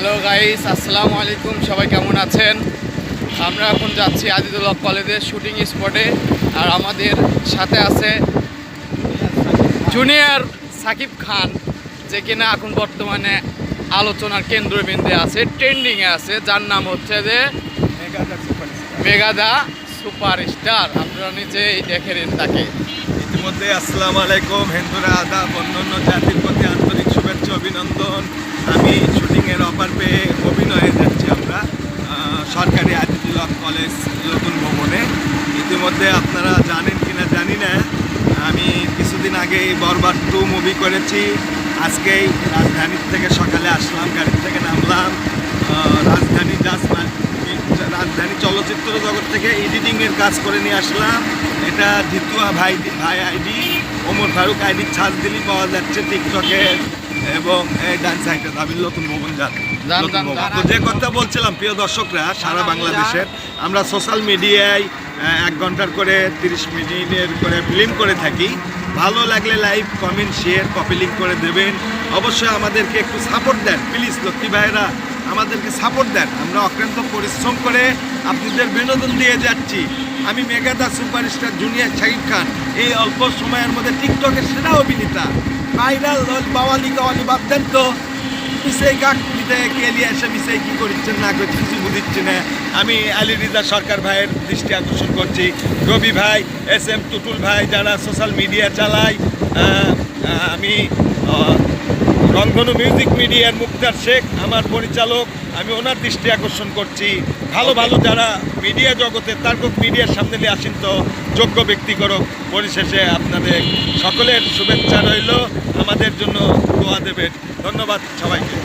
Hello guys, আসসালামু আলাইকুম। সবাই কেমন আছেন? আমরা এখন যাচ্ছি আজিদুল্লাহ কলেজের শুটিং স্পটে। আর আমাদের সাথে আছে জুনিয়র সাকিব খান, যে কিনা এখন বর্তমানে আলোচনার কেন্দ্রবিন্দুতে আছে, ট্রেন্ডিংয়ে আছে, যার নাম হচ্ছে যে মেগাদা সুপারস্টার। আপনারা নিজেই দেখে নিন তাকে। ইতিমধ্যে আসসালামু আলাইকুম, হিন্দুরা আদাব, অন্যান্য জাতির প্রতি আন্তরিক শুভেচ্ছা অভিনন্দন। আমি শুটিংয়ের অফার পেয়ে অভিনয়ে যাচ্ছি আমরা সরকারি আজিদুল্লাহ কলেজ নতুন ভবনে। ইতিমধ্যে আপনারা জানেন কিনা জানি না, আমি কিছুদিন আগেই বরবাদ 2 মুভি করেছি। আজকেই রাজধানীর থেকে সকালে আসলাম, গাড়ির থেকে নামলাম। রাজধানী চলচ্চিত্র জগৎ থেকে এডিটিংয়ের কাজ করে নিয়ে আসলাম। এটা জিতুয়া ভাই আইডি, ওমর ফারুক আইডি ছাড় দিলি পাওয়া যাচ্ছে টিকটকে এবং এই ডান সাইডে দাবির নতুন ভবন যান। তো যে কথা বলছিলাম, প্রিয় দর্শকরা, সারা বাংলাদেশের আমরা সোশ্যাল মিডিয়ায় 1 ঘন্টার করে 30 মিনিটের করে ফিল্ম করে থাকি। ভালো লাগলে like, comment, share, copy link করে দেবেন। অবশ্যই আমাদেরকে একটু সাপোর্ট দেন প্লিজ, লক্ষ্মী ভাইয়েরা, আমাদেরকে সাপোর্ট দেন। আমরা অক্লান্ত পরিশ্রম করে আপনাদের বিনোদন দিয়ে যাচ্ছি। আমি মেগাদা সুপারস্টার জুনিয়র শাকিব খান, এই অল্প সময়ের মধ্যে টিকটকের সেরা অভিনেতা। ভাইরাল বাওয়ালি কাওয়ালি বাদ দেন তো, মিসেই কাক দিতে কেলিয়ে এসে মিসেই কী করছেন না করছে কিছু বুঝিচ্ছি না। আমি আলী রিজা সরকার ভাইয়ের দৃষ্টি আকর্ষণ করছি, রবি ভাই, SM টুটুল ভাই, যারা সোশ্যাল মিডিয়া চালায়। আমি রংধনু মিউজিক মিডিয়ার মুক্তার শেখ আমার পরিচালক, আমি ওনার দৃষ্টি আকর্ষণ করছি। ভালো ভালো যারা মিডিয়া জগতের তারক মিডিয়ার সামনে নিয়ে আসেন তো যোগ্য ব্যক্তি করুক। পরিশেষে আপনাদের সকলের শুভেচ্ছা রইল, আমাদের জন্য দোয়া দেবেন। ধন্যবাদ সবাইকে।